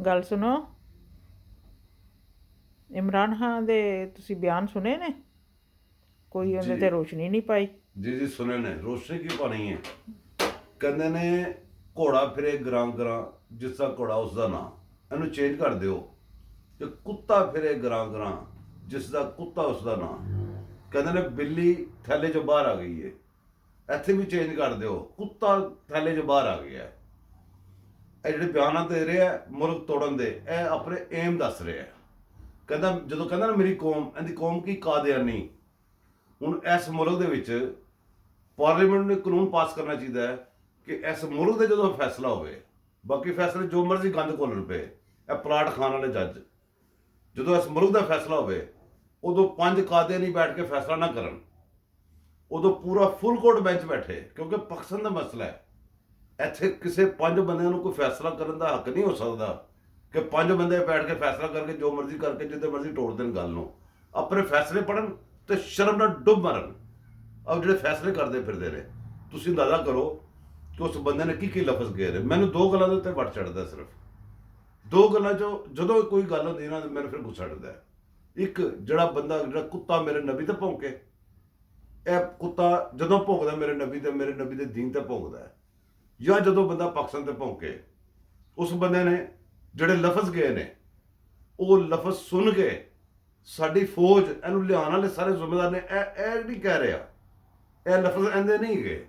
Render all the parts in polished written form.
ਗੱਲ ਸੁਣੋ। ਇਮਰਾਨ ਖਾਨ ਦੇ ਤੁਸੀਂ ਬਿਆਨ ਸੁਣੇ ਨੇ? ਕੋਈ ਉਹਦੇ ਜੀ 'ਤੇ ਰੋਸ਼ਨੀ ਨਹੀਂ ਪਾਈ। ਜੀ ਜੀ ਸੁਣੇ ਨੇ। ਰੋਸ਼ਨੀ ਕੀ ਪਾਣੀ ਹੈ? ਕਹਿੰਦੇ ਨੇ ਘੋੜਾ ਫਿਰੇ ਗਰਾਂ ਗਰਾਂ, ਜਿਸ ਦਾ ਘੋੜਾ ਉਸ ਦਾ ਨਾਂ। ਇਹਨੂੰ ਚੇਂਜ ਕਰ ਦਿਓ ਤੇ ਕੁੱਤਾ ਫਿਰੇ ਗਰਾਂ ਗਰਾਂ, ਜਿਸ ਦਾ ਕੁੱਤਾ ਉਸ ਦਾ ਨਾਂ। ਕਹਿੰਦੇ ਨੇ ਬਿੱਲੀ ਥੈਲੇ 'ਚੋਂ ਬਾਹਰ ਆ ਗਈ ਹੈ। ਇੱਥੇ ਵੀ ਚੇਂਜ ਕਰ ਦਿਓ, ਕੁੱਤਾ ਥੈਲੇ 'ਚੋਂ ਬਾਹਰ ਆ ਗਿਆ। ਇਹ ਜਿਹੜੇ ਬਿਆਨਾਂ ਦੇ ਰਿਹਾ ਮੁਲਕ ਤੋੜਨ ਦੇ, ਇਹ ਆਪਣੇ ਏਮ ਦੱਸ ਰਿਹਾ। ਕਹਿੰਦਾ ਨਾ ਮੇਰੀ ਕੌਮ, ਇਹਦੀ ਕੌਮ ਕੀ ਕਾਦੀਆਨੀ। ਹੁਣ ਇਸ ਮੁਲਕ ਦੇ ਵਿੱਚ ਪਾਰਲੀਮੈਂਟ ਨੇ ਕਾਨੂੰਨ ਪਾਸ ਕਰਨਾ ਚਾਹੀਦਾ ਹੈ ਕਿ ਇਸ ਮੁਲਕ ਦੇ ਜਦੋਂ ਫੈਸਲਾ ਹੋਵੇ, ਬਾਕੀ ਫੈਸਲੇ ਜੋ ਮਰਜ਼ੀ ਗੰਦ ਘੋਲਣ ਪਏ, ਇਹ ਪਲਾਟ ਖਾਣ ਵਾਲੇ ਜੱਜ, ਜਦੋਂ ਇਸ ਮੁਲਕ ਦਾ ਫੈਸਲਾ ਹੋਵੇ ਉਦੋਂ 5 ਕਾਦੀਆਨੀ ਬੈਠ ਕੇ ਫੈਸਲਾ ਨਾ ਕਰਨ, ਉਦੋਂ ਪੂਰਾ ਫੁੱਲ ਕੋਰਟ ਬੈਂਚ ਬੈਠੇ, ਕਿਉਂਕਿ ਪਾਕਿਸਤਾਨ ਦਾ ਮਸਲਾ ਹੈ। ਇੱਥੇ ਕਿਸੇ 5 ਬੰਦਿਆਂ ਨੂੰ ਕੋਈ ਫੈਸਲਾ ਕਰਨ ਦਾ ਹੱਕ ਨਹੀਂ ਹੋ ਸਕਦਾ ਕਿ 5 ਬੰਦੇ ਬੈਠ ਕੇ ਫੈਸਲਾ ਕਰਕੇ ਜੋ ਮਰਜ਼ੀ ਕਰਕੇ ਜਿੱਦੇ ਮਰਜ਼ੀ ਤੋੜ ਦੇਣ ਗੱਲ ਨੂੰ। ਆਪਣੇ ਫੈਸਲੇ ਪੜਨ ਤੇ ਸ਼ਰਮ ਨਾਲ ਡੁੱਬ ਮਰਨ। ਔਰ ਜਿਹੜੇ ਫੈਸਲੇ ਕਰਦੇ ਫਿਰਦੇ ਨੇ, ਤੁਸੀਂ ਅੰਦਾਜ਼ਾ ਕਰੋ ਕਿ ਉਸ ਬੰਦੇ ਨੇ ਕੀ ਲਫ਼ਜ਼ ਕਹੇ ਨੇ। ਮੈਨੂੰ 2 ਗੱਲਾਂ ਦੇ ਉੱਤੇ ਵੱਟ ਚੜਦਾ, ਸਿਰਫ 2 ਗੱਲਾਂ 'ਚੋਂ ਜਦੋਂ ਕੋਈ ਗੱਲ ਹੁੰਦੀ ਨਾ ਮੈਨੂੰ ਫਿਰ ਗੁੱਸਾ ਚੜਦਾ। ਇੱਕ, ਜਿਹੜਾ ਕੁੱਤਾ ਮੇਰੇ ਨਬੀ ਤੇ ਭੌਂਕੇ, ਇਹ ਕੁੱਤਾ ਜਦੋਂ ਭੌਂਕਦਾ ਮੇਰੇ ਨਬੀ ਦੇ ਦੀਨ ਤੇ ਭੌਂਕਦਾ, ਜਾਂ ਜਦੋਂ ਬੰਦਾ ਪਾਕਿਸਤਾਨ ਤੇ ਭੌਂਕੇ। ਉਸ ਬੰਦੇ ਨੇ ਜਿਹੜੇ ਲਫ਼ਜ਼ ਗਏ ਨੇ, ਉਹ ਲਫ਼ਜ਼ ਸੁਣ ਕੇ ਸਾਡੀ ਫੌਜ, ਇਹਨੂੰ ਲਿਆਉਣ ਵਾਲੇ ਸਾਰੇ ਜ਼ਿੰਮੇਦਾਰ ਨੇ, ਇਹ ਨਹੀਂ ਕਹਿ ਰਿਹਾ, ਇਹ ਲਫ਼ਜ਼ ਇਹਦੇ ਨਹੀਂ ਗਏ,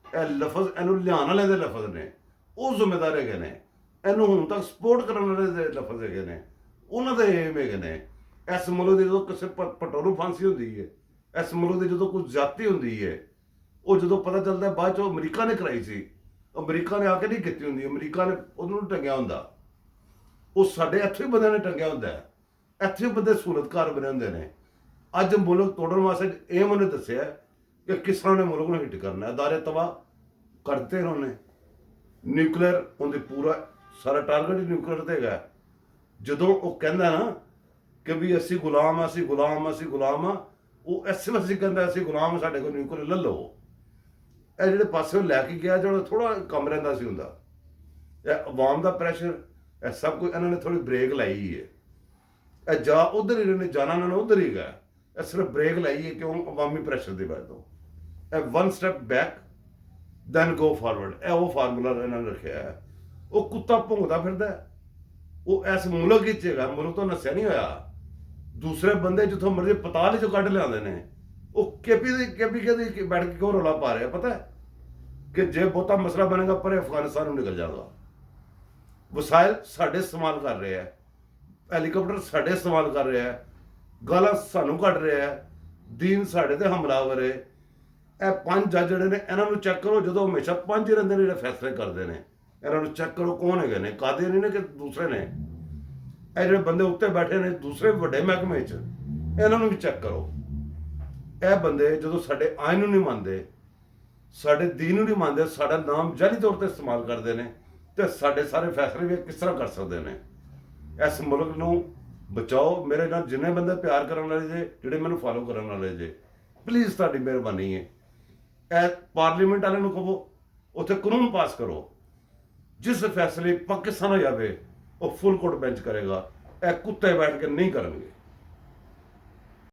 ਇਹ ਲਫ਼ਜ਼ ਇਹਨੂੰ ਲਿਆਉਣ ਵਾਲੇ ਦੇ ਲਫ਼ਜ਼ ਨੇ। ਉਹ ਜ਼ਿੰਮੇਦਾਰ ਹੈਗੇ ਨੇ, ਇਹਨੂੰ ਹੁਣ ਤੱਕ ਸਪੋਰਟ ਕਰਨ ਵਾਲੇ ਦੇ ਲਫ਼ਜ਼ ਹੈਗੇ ਨੇ, ਉਹਨਾਂ ਦੇ ਏਮ ਹੈਗੇ ਨੇ। ਇਸ ਮੁਲਕ ਦੀ ਜਦੋਂ ਕਿਸੇ ਭੱਟੋ ਨੂੰ ਫਾਂਸੀ ਹੁੰਦੀ ਹੈ, ਇਸ ਮੁਲਕ ਦੀ ਜਦੋਂ ਕੋਈ ਜ਼ਿਆਦਤੀ ਹੁੰਦੀ ਹੈ, ਉਹ ਜਦੋਂ ਪਤਾ ਚੱਲਦਾ ਬਾਅਦ 'ਚੋਂ ਅਮਰੀਕਾ ਨੇ ਕਰਾਈ ਸੀ, ਅਮਰੀਕਾ ਨੇ ਆ ਕੇ ਨਹੀਂ ਕੀਤੀ ਹੁੰਦੀ, ਅਮਰੀਕਾ ਨੇ ਉਹਨੂੰ ਟੰਗਿਆ ਹੁੰਦਾ। ਉਹ ਸਾਡੇ ਇੱਥੇ ਹੀ ਬੰਦਿਆਂ ਨੇ ਟੰਗਿਆ ਹੁੰਦਾ ਹੈ, ਇੱਥੇ ਹੀ ਬੰਦੇ ਸਹੂਲਤਕਾਰ ਬਣੇ ਹੁੰਦੇ ਨੇ। ਅੱਜ ਮੁਲਕ ਤੋੜਨ ਵਾਸਤੇ ਏਮ ਉਹਨੇ ਦੱਸਿਆ ਕਿ ਕਿਸ ਤਰ੍ਹਾਂ ਨੇ ਮੁਲਕ ਨੂੰ ਹਿੱਟ ਕਰਨਾ ਹੈ। ਅਦਾਰੇ ਤਬਾਹ ਕਰਤੇ ਉਹਨੇ, ਨਿਊਕਲੀਅਰ ਉਹਦੇ ਪੂਰਾ ਸਾਰਾ ਟਾਰਗੇਟ ਨਿਊਕਲੀਅਰ ਤੇ ਹੈਗਾ। ਜਦੋਂ ਉਹ ਕਹਿੰਦਾ ਨਾ ਕਿ ਵੀ ਅਸੀਂ ਗੁਲਾਮ ਆ, ਉਹ ਐਸੇ ਵਸੇ ਕਹਿੰਦਾ ਅਸੀਂ ਗੁਲਾਮ, ਸਾਡੇ ਕੋਲ ਨਿਊਕਲੀਅਰ ਲੈ ਲਓ। ਇਹ ਜਿਹੜੇ ਪਾਸੇ ਲੈ ਕੇ ਗਿਆ, ਜਿਹੜਾ ਥੋੜਾ ਕੰਮ ਰਹਿੰਦਾ ਸੀ ਹੁੰਦਾ, ਇਹ ਆਵਾਮ ਦਾ ਪ੍ਰੈਸ਼ਰ, ਇਹ ਸਭ ਕੁਝ ਇਹਨਾਂ ਨੇ ਥੋੜੀ ਬ੍ਰੇਕ ਲਾਈ ਹੈ। ਇਹ ਜਾ ਉਧਰ ਹੀ ਨੇ ਜਾਣਾ, ਇਹਨਾਂ ਨੇ ਉਧਰ ਹੀ ਗਿਆ। ਇਹ ਸਿਰਫ ਬ੍ਰੇਕ ਲਾਈ ਹੈ ਕਿਉਂ? ਅਵਾਮੀ ਪ੍ਰੈਸ਼ਰ ਦੀ ਵਜ੍ਹਾ ਤੋਂ। ਇਹ 1 step back then go forward, ਇਹ ਉਹ ਫਾਰਮੂਲਾ ਇਹਨਾਂ ਨੇ ਰੱਖਿਆ ਹੈ। ਉਹ ਕੁੱਤਾ ਭੌਂਕਦਾ ਫਿਰਦਾ, ਉਹ ਇਸ ਮੁਲਕ ਵਿੱਚ ਹੈਗਾ, ਮੁਲਕ ਤੋਂ ਨਸਿਆ ਨਹੀਂ ਹੋਇਆ। ਦੂਸਰੇ ਬੰਦੇ ਜਿੱਥੋਂ ਮਰਜ਼ੀ ਪਤਾਲ 'ਚੋਂ ਕੱਢ ਲਿਆਉਂਦੇ ਨੇ। ਉਹ ਕੇਪੀ ਕੇ ਬੈਠ ਕੇ ਕਿਉਂ ਰੌਲਾ ਪਾ ਰਿਹਾ? ਪਤਾ ਕਿ ਜੇ ਬਹੁਤਾ ਮਸਲਾ ਬਣੇਗਾ ਪਰ ਅਫਗਾਨਿਸਤਾਨ ਨੂੰ ਨਿਕਲ ਜਾਏਗਾ। ਵਸਾਇਲ ਸਾਡੇ ਇਸਤੇਮਾਲ ਕਰ ਰਹੇ ਹੈ, ਹੈਲੀਕਾਪਟਰ ਸਾਡੇ ਇਸਤੇਮਾਲ ਕਰ ਰਿਹਾ ਹੈ, ਗਾਲਾਂ ਸਾਨੂੰ ਕੱਢ ਰਿਹਾ ਹੈ, ਦੀਨ ਸਾਡੇ ਤੇ ਹਮਲਾਵਰ ਹੈ। ਇਹ 5 ਜੱਜ ਜਿਹੜੇ ਨੇ, ਇਹਨਾਂ ਨੂੰ ਚੈੱਕ ਕਰੋ। ਜਦੋਂ ਹਮੇਸ਼ਾ 5 ਹੀ ਰਹਿੰਦੇ ਨੇ ਜਿਹੜੇ ਫੈਸਲੇ ਕਰਦੇ ਨੇ, ਇਹਨਾਂ ਨੂੰ ਚੈੱਕ ਕਰੋ ਕੌਣ ਹੈਗੇ ਨੇ, ਕਾਦੀਆਨੀ ਨੇ ਕਿ ਦੂਸਰੇ ਨੇ। ਇਹ ਜਿਹੜੇ ਬੰਦੇ ਉੱਤੇ ਬੈਠੇ ਨੇ ਦੂਸਰੇ ਵੱਡੇ ਮਹਿਕਮੇ 'ਚ, ਇਹਨਾਂ ਨੂੰ ਵੀ ਚੈੱਕ ਕਰੋ। ਇਹ ਬੰਦੇ ਜਦੋਂ ਸਾਡੇ ਆਇਨ ਨੂੰ ਨਹੀਂ ਮੰਨਦੇ, ਸਾਡੇ ਦੀਨ ਨੂੰ ਨਹੀਂ ਮੰਨਦੇ, ਸਾਡਾ ਨਾਮ ਜਾਅਲੀ ਤੌਰ ਤੇ ਇਸਤੇਮਾਲ ਕਰਦੇ ਨੇ, ਤੇ ਸਾਡੇ ਸਾਰੇ ਫੈਸਲੇ ਵੀ ਕਿਸ ਤਰ੍ਹਾਂ ਕਰ ਸਕਦੇ ਨੇ? ਇਸ ਮੁਲਕ ਨੂੰ ਬਚਾਓ। ਮੇਰੇ ਨਾਲ ਜਿੰਨੇ ਬੰਦੇ ਪਿਆਰ ਕਰਨ ਵਾਲੇ ਜੇ, ਜਿਹੜੇ ਮੈਨੂੰ ਫਾਲੋ ਕਰਨ ਵਾਲੇ ਜੇ, ਪਲੀਜ਼ ਤੁਹਾਡੀ ਮਿਹਰਬਾਨੀ ਹੈ, ਇਹ ਪਾਰਲੀਮੈਂਟ ਵਾਲਿਆਂ ਨੂੰ ਕਹੋ ਉੱਥੇ ਕਾਨੂੰਨ ਪਾਸ ਕਰੋ, ਜਿਸ ਫੈਸਲੇ ਪਾਕਿਸਤਾਨ ਹੋ ਜਾਵੇ ਉਹ ਫੁੱਲ ਕੋਰਟ ਬੈਂਚ ਕਰੇਗਾ। ਇਹ ਕੁੱਤੇ ਬੈਠ ਕੇ ਨਹੀਂ ਕਰਨਗੇ।